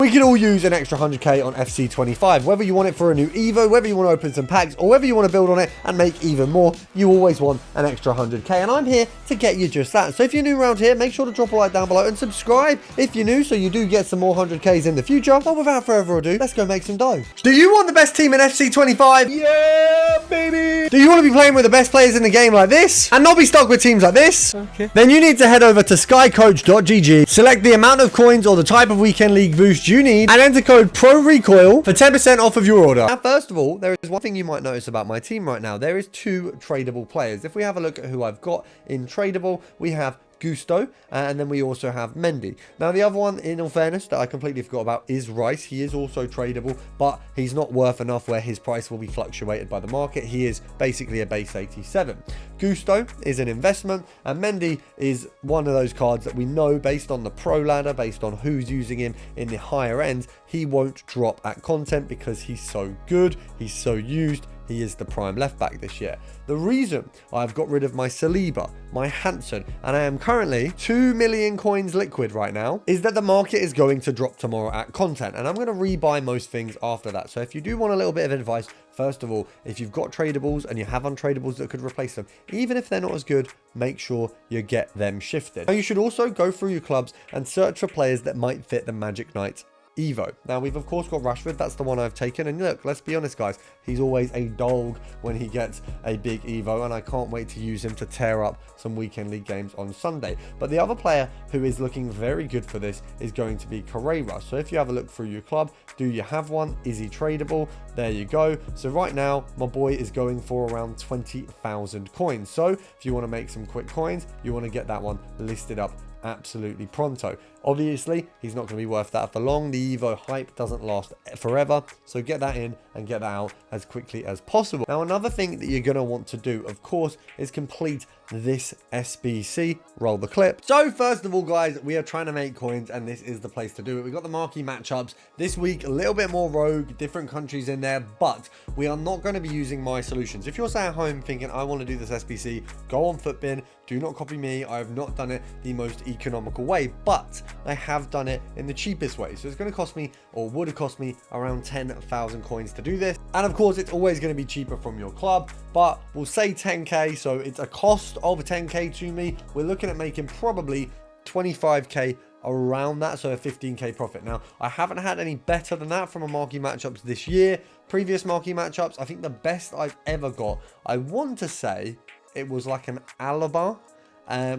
We can all use an extra 100k on FC25, whether you want it for a new Evo, whether you want to open some packs, or whether you want to build on it and make even more, you always want an extra 100k, and I'm here to get you just that. So if you're new around here, make sure to drop a like down below and subscribe if you're new so you do get some more 100ks in the future. But without further ado, let's go make some dough. Do you want the best team in FC25? Yeah, baby! Do you want to be playing with the best players in the game like this, and not be stuck with teams like this? Okay. Then you need to head over to skycoach.gg, select the amount of coins or the type of weekend league boost you need, and enter code PRORECOIL for 10% off of your order. Now, first of all, there is one thing you might notice about my team right now. There is 2 tradable players. If we have a look at who I've got in tradable, we have Gusto, and then we also have Mendy. Now, the other one, in all fairness, that I completely forgot about is Rice. He is also tradable, but he's not worth enough where his price will be fluctuated by the market. He is basically a base 87. Gusto is an investment, and Mendy is one of those cards that we know, based on the pro ladder, based on who's using him in the higher ends, he won't drop at content because he's so good, he's so used. He is the prime left back this year. The reason I've got rid of my Saliba, my Hansen, and I am currently 2 million coins liquid right now, is that the market is going to drop tomorrow at content, and I'm going to rebuy most things after that. So if you do want a little bit of advice, first of all, if you've got tradables and you have untradables that could replace them, even if they're not as good, make sure you get them shifted. Now, you should also go through your clubs and search for players that might fit the Magic Knights Evo. Now, we've of course got Rashford. That's the one I've taken, and look, let's be honest guys, he's always a dog when he gets a big Evo, and I can't wait to use him to tear up some weekend league games on Sunday. But the other player who is looking very good for this is going to be Carrera. So if you have a look through your club, do you have one? Is he tradable? There you go. So right now my boy is going for around 20,000 coins. So if you want to make some quick coins, you want to get that one listed up absolutely pronto. Obviously, he's not going to be worth that for long. The Evo hype doesn't last forever, so get that in and get that out as quickly as possible. Now, another thing that you're going to want to do, of course, is complete this SBC. Roll the clip. So first of all, guys, we are trying to make coins, and this is the place to do it. We've got the marquee matchups this week, a little bit more rogue, different countries in there, but we are not going to be using my solutions. If you're sat at home thinking, I want to do this SBC, go on Footbin. Do not copy me. I have not done it the most economical way, but I have done it in the cheapest way. So it's going to cost me, or would have cost me, around 10,000 coins to do this. And of course, it's always going to be cheaper from your club, but we'll say 10k. So it's a cost of 10k to me. We're looking at making probably 25k around that, so a 15k profit. Now, I haven't had any better than that from a marquee matchups this year. Previous marquee matchups, I think the best I've ever got, I want to say it was like an Alaba,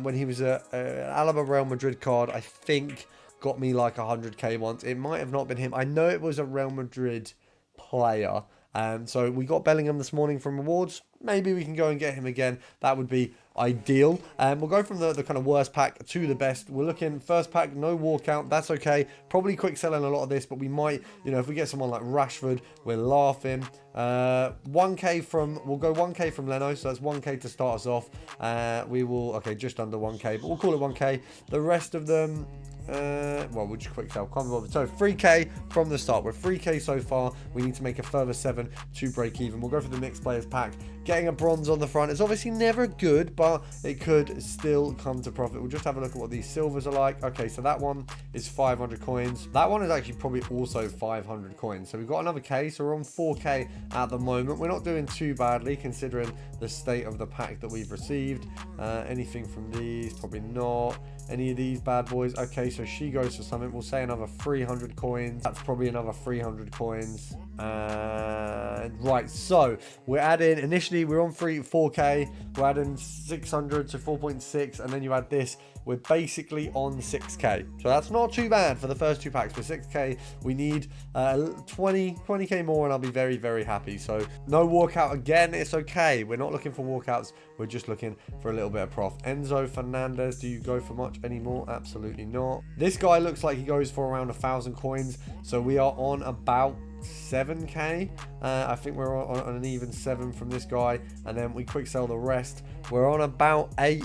when he was an Alaba Real Madrid card, I think got me like 100k once. It might have not been him. I know it was a Real Madrid player. So we got Bellingham this morning from rewards. Maybe we can go and get him again. That would be ideal. We'll go from the kind of worst pack to the best. We're looking first pack, no walkout. That's okay. Probably quick selling a lot of this, but we might, you know, if we get someone like Rashford, we're laughing. 1k from, we'll go 1k from Leno. So that's 1k to start us off. We will, okay, just under 1k, but we'll call it 1k. The rest of them, well, we'll just quick sell. Can't bother. So 3k from the start. We're 3k so far. We need to make a further 7 to break even. We'll go for the mixed players pack. Getting a bronze on the front is obviously never good, but it could still come to profit. We'll just have a look at what these silvers are like. Okay, so that one is 500 coins. That one is actually probably also 500 coins. So we've got another k, so we're on 4k at the moment. We're not doing too badly considering the state of the pack that we've received. Anything from these? Probably not. Any of these bad boys? Okay, so she goes for something. We'll say another 300 coins. That's probably another 300 coins. Right, so we're adding, initially we're on 4k, we're adding 600 to 4.6, and then you add this, we're basically on 6k. So that's not too bad for the first 2 packs. For 6k, we need 20k more, and I'll be very, very happy. So no walkout again, it's okay. We're not looking for walkouts, we're just looking for a little bit of prof. Enzo Fernandez, do you go for much anymore? Absolutely not. This guy looks like he goes for around 1,000 coins, so we are on about 7k. I think we're on an even 7 from this guy, and then we quick sell the rest. We're on about 8.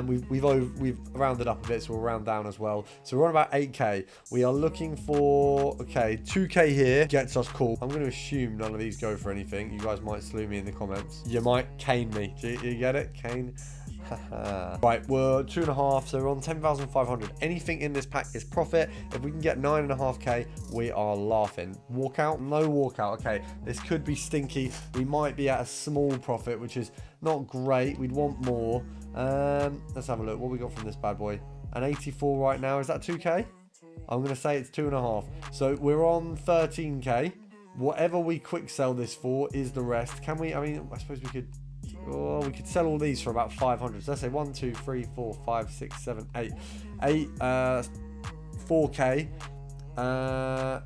We've rounded up a bit, so we'll round down as well. So we're on about 8k. We are looking for, okay, 2k here gets us cool. I'm going to assume none of these go for anything. You guys might slew me in the comments. You might cane me. Do you get it? Cane. Right, we're 2.5, so we're on 10,500. Anything in this pack is profit. If we can get 9.5k, we are laughing. Walkout? No walkout. Okay, this could be stinky. We might be at a small profit, which is not great. We'd want more. Let's have a look. What we got from this bad boy? An 84 right now. Is that 2k? I'm going to say it's 2.5. So we're on 13k. Whatever we quick sell this for is the rest. Can we? I mean, I suppose we could. Oh, we could sell all these for about 500. So let's say 1, 2, 3, 4, 5, 6, 7, 8, 4k.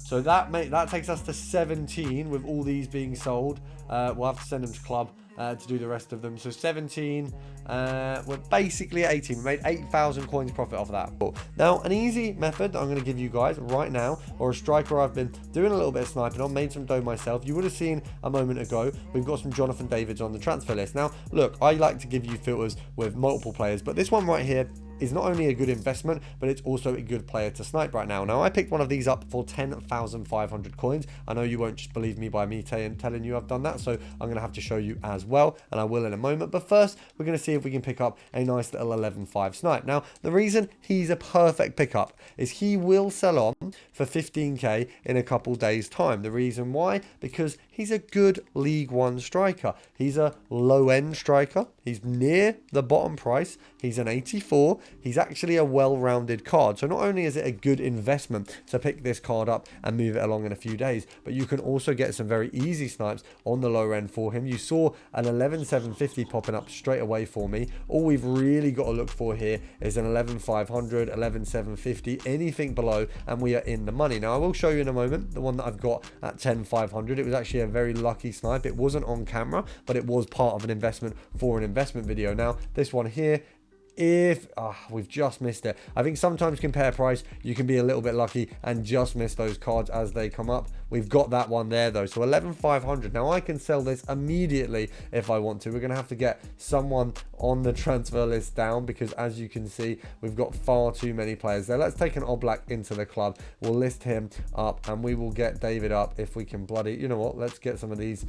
So that takes us to 17 with all these being sold. We'll have to send them to club to do the rest of them. So 17, we're basically at 18. We made 8,000 coins profit off of that. Now, an easy method that I'm going to give you guys right now, or a striker I've been doing a little bit of sniping on, made some dough myself. You would have seen a moment ago, we've got some Jonathan Davids on the transfer list. Now, look, I like to give you filters with multiple players, but this one right here is not only a good investment, but it's also a good player to snipe right now. Now, I picked one of these up for 10,500 coins. I know you won't just believe me by me telling you I've done that, so I'm going to have to show you as well, and I will in a moment. But first, we're going to see if we can pick up a nice little 11.5 snipe. Now, the reason he's a perfect pickup is he will sell on for 15k in a couple days' time. The reason why? Because he's a good League One striker. He's a low-end striker. He's near the bottom price. He's an 84. He's actually a well-rounded card. So not only is it a good investment to pick this card up and move it along in a few days, but you can also get some very easy snipes on the lower end for him. You saw an 11,750 popping up straight away for me. All we've really got to look for here is an 11,500, 11,750, anything below, and we are in the money. Now, I will show you in a moment the one that I've got at 10,500. It was actually a very lucky snipe. It wasn't on camera, but it was part of an investment for an investment video. Now, this one here, if we've just missed it. I think sometimes compare price, you can be a little bit lucky and just miss those cards as they come up. We've got that one there though, so 11,500. Now I can sell this immediately if I want to. We're gonna have to get someone on the transfer list down, because as you can see, we've got far too many players there. Let's take an Oblak into the club. We'll list him up, and we will get David up if we can bloody, you know what, let's get some of these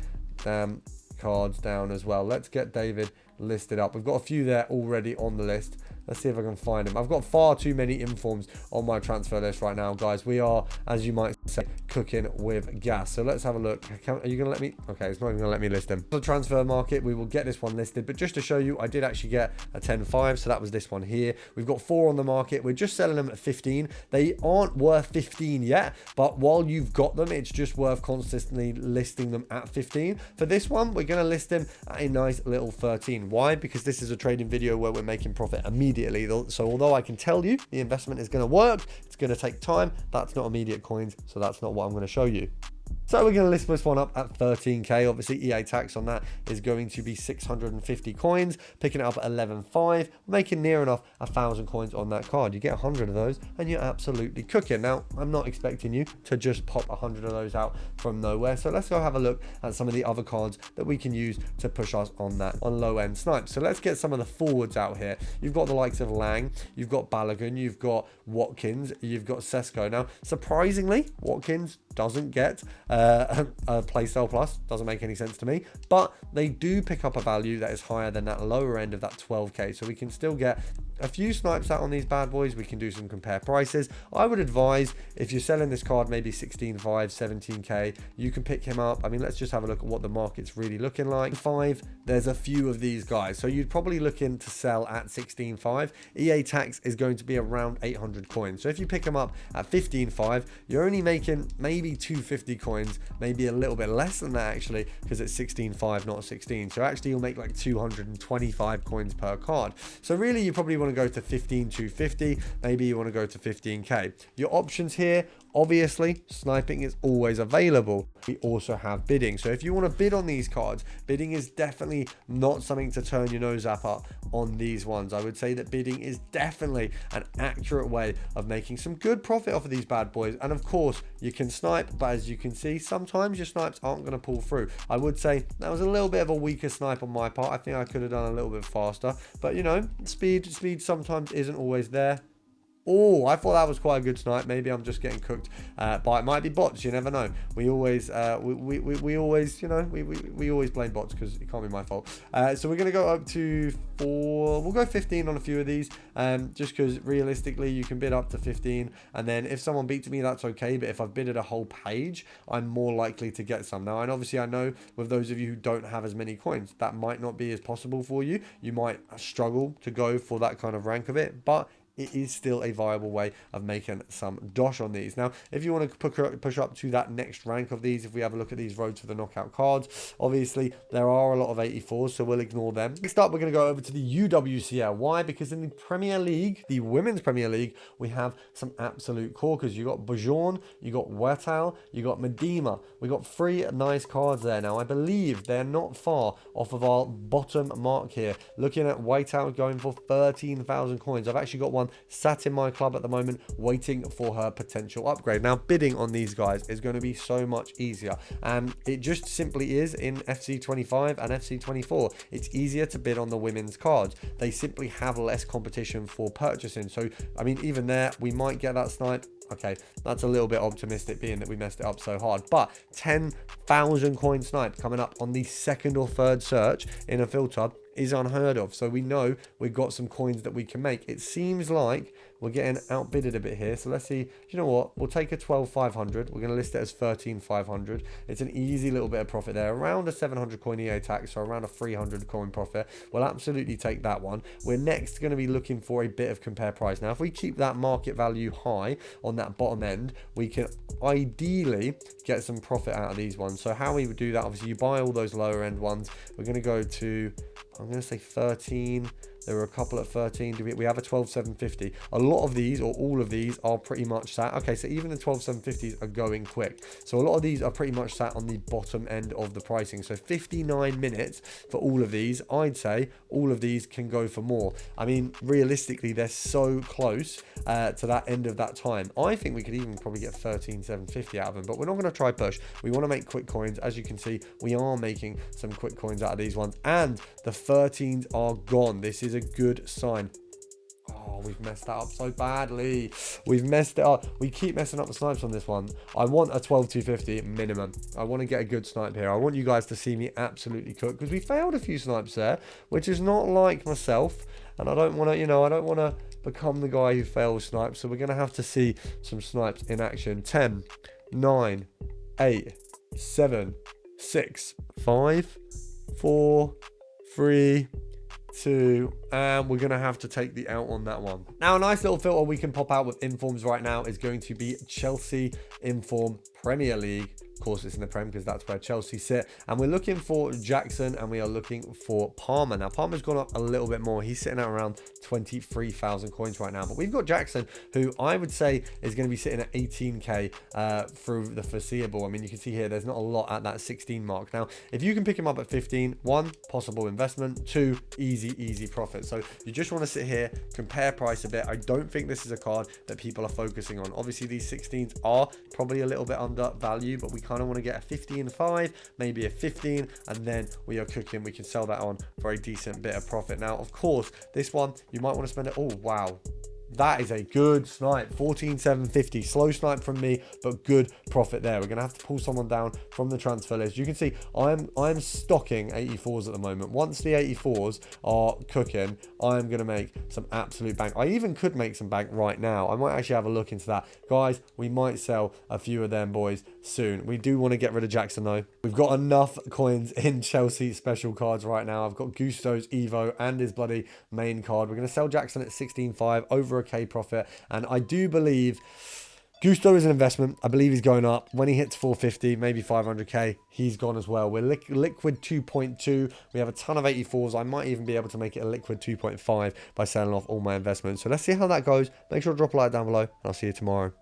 cards down as well. Let's get David listed up. We've got a few there already on the list. Let's see if I can find him. I've got far too many informs on my transfer list right now, guys. We are, as you might say, cooking with gas. So let's have a look. Are you going to let me? Okay, it's not even going to let me list him. For the transfer market, we will get this one listed. But just to show you, I did actually get a 10.5. So that was this one here. We've got 4 on the market. We're just selling them at 15. They aren't worth 15 yet. But while you've got them, it's just worth consistently listing them at 15. For this one, we're going to list them at a nice little 13. Why? Because this is a trading video where we're making profit immediately. So although I can tell you the investment is going to work, it's going to take time, that's not immediate coins, so that's not what I'm going to show you. So we're going to list this one up at 13k. Obviously, EA tax on that is going to be 650 coins. Picking it up at 11.5, making near enough 1,000 coins on that card. You get 100 of those, and you're absolutely cooking. Now, I'm not expecting you to just pop 100 of those out from nowhere. So let's go have a look at some of the other cards that we can use to push us on that on low-end snipes. So let's get some of the forwards out here. You've got the likes of Lang, you've got Balogun, you've got Watkins, you've got Sesko. Now, surprisingly, Watkins doesn't get a playstyle plus. Doesn't make any sense to me, but they do pick up a value that is higher than that lower end of that 12k, so we can still get a few snipes out on these bad boys. We can do some compare prices. I would advise, if you're selling this card maybe 16.5, 17k, you can pick him up. I mean, let's just have a look at what the market's really looking like. 5, there's a few of these guys, so you'd probably look in to sell at 16.5. EA tax is going to be around 800 coins, so if you pick them up at 15.5, you're only making maybe 250 coins, maybe a little bit less than that actually, because it's 16.5 not 16. So actually you'll make like 225 coins per card. So really you probably want to go to 15,250, maybe you want to go to 15k. Your options here, obviously sniping is always available. We also have bidding, so if you want to bid on these cards, bidding is definitely not something to turn your nose up on these ones. I would say that bidding is definitely an accurate way of making some good profit off of these bad boys. And of course you can snipe, but as you can see, sometimes your snipes aren't going to pull through. I would say that was a little bit of a weaker snipe on my part. I think I could have done a little bit faster, but you know, speed sometimes isn't always there. Oh, I thought that was quite a good snipe. Maybe I'm just getting cooked, but it might be bots. You never know. We always, we always, you know, we always blame bots because it can't be my fault. So we're gonna go up to 4. We'll go 15 on a few of these, just because realistically you can bid up to 15, and then if someone beats me, that's okay. But if I've bidded a whole page, I'm more likely to get some. Now, and obviously I know with those of you who don't have as many coins, that might not be as possible for you. You might struggle to go for that kind of rank of it, but it is still a viable way of making some dosh on these. Now, if you want to push up to that next rank of these, if we have a look at these roads for the knockout cards, obviously there are a lot of 84s, so we'll ignore them. Next up, we're going to go over to the UWCL. Why? Because in the Premier League, the Women's Premier League, we have some absolute corkers. You got Bajon, you got Wetal, you got Medema. We got 3 nice cards there. Now, I believe they're not far off of our bottom mark here. Looking at Wetal going for 13,000 coins. I've actually got one sat in my club at the moment waiting for her potential upgrade. Now, bidding on these guys is going to be so much easier, and it just simply is in FC25 and FC24. It's easier to bid on the women's cards. They simply have less competition for purchasing. So I mean, even there we might get that snipe. Okay, that's a little bit optimistic being that we messed it up so hard, but 10,000 coin snipe coming up on the 2nd or 3rd search in a filter is unheard of. So we know we've got some coins that we can make. It seems like we're getting outbidded a bit here. So let's see. You know what? We'll take a 12,500. We're going to list it as 13,500. It's an easy little bit of profit there. Around a 700 coin EA tax, so around a 300 coin profit. We'll absolutely take that one. We're next going to be looking for a bit of compare price. Now, if we keep that market value high on that bottom end, we can ideally get some profit out of these ones. So how we would do that, obviously you buy all those lower end ones. We're going to go to, I'm going to say 13. There were a couple at 13. We have a 12,750. A lot of these, or all of these, are pretty much sat. Okay, so even the 12,750s are going quick. So a lot of these are pretty much sat on the bottom end of the pricing. So 59 minutes for all of these. I'd say all of these can go for more. I mean, realistically, they're so close to that end of that time. I think we could even probably get 13,750 out of them, but we're not going to try push. We want to make quick coins. As you can see, we are making some quick coins out of these ones, and the 13s are gone. This is a good sign. Oh, we've messed that up so badly. We've messed it up. We keep messing up the snipes on this one. I want a 12,250 minimum. I want to get a good snipe here. I want you guys to see me absolutely cook, because we failed a few snipes there, which is not like myself. And I don't want to, you know, I don't want to become the guy who fails snipes. So we're going to have to see some snipes in action. 10, 9, 8, 7, 6, 5, 4, 3, 2, and we're gonna have to take the out on that one. Now, a nice little filter we can pop out with informs right now is going to be Chelsea Inform Premier League. Of course, it's in the Prem because that's where Chelsea sit. And we're looking for Jackson, and we are looking for Palmer. Now, Palmer's gone up a little bit more. He's sitting at around 23,000 coins right now. But we've got Jackson, who I would say is going to be sitting at 18k through the foreseeable. I mean, you can see here, there's not a lot at that 16 mark. Now, if you can pick him up at 15, 1, possible investment, 2, easy profit. So you just want to sit here, compare price a bit. I don't think this is a card that people are focusing on. Obviously, these 16s are probably a little bit under value, but we kind of want to get a 15.5, maybe a 15, and then we are cooking. We can sell that on for a decent bit of profit. Now, of course, this one you might want to spend it. Oh wow, that is a good snipe. 14,750 slow snipe from me, but good profit there. We're gonna have to pull someone down from the transfer list. You can see I'm stocking 84s at the moment. Once the 84s are cooking, I'm gonna make some absolute bank. I even could make some bank right now. I might actually have a look into that, guys. We might sell a few of them boys soon. We do want to get rid of Jackson though. We've got enough coins in Chelsea special cards right now. I've got Gusto's Evo and his bloody main card. We're gonna sell Jackson at 16.5, over a K profit, and I do believe Gusto is an investment. I believe he's going up. When he hits 450, maybe 500k, he's gone as well. We're liquid 2.2. We have a ton of 84s. I might even be able to make it a liquid 2.5 by selling off all my investments. So let's see how that goes. Make sure to drop a like down below, and I'll see you tomorrow.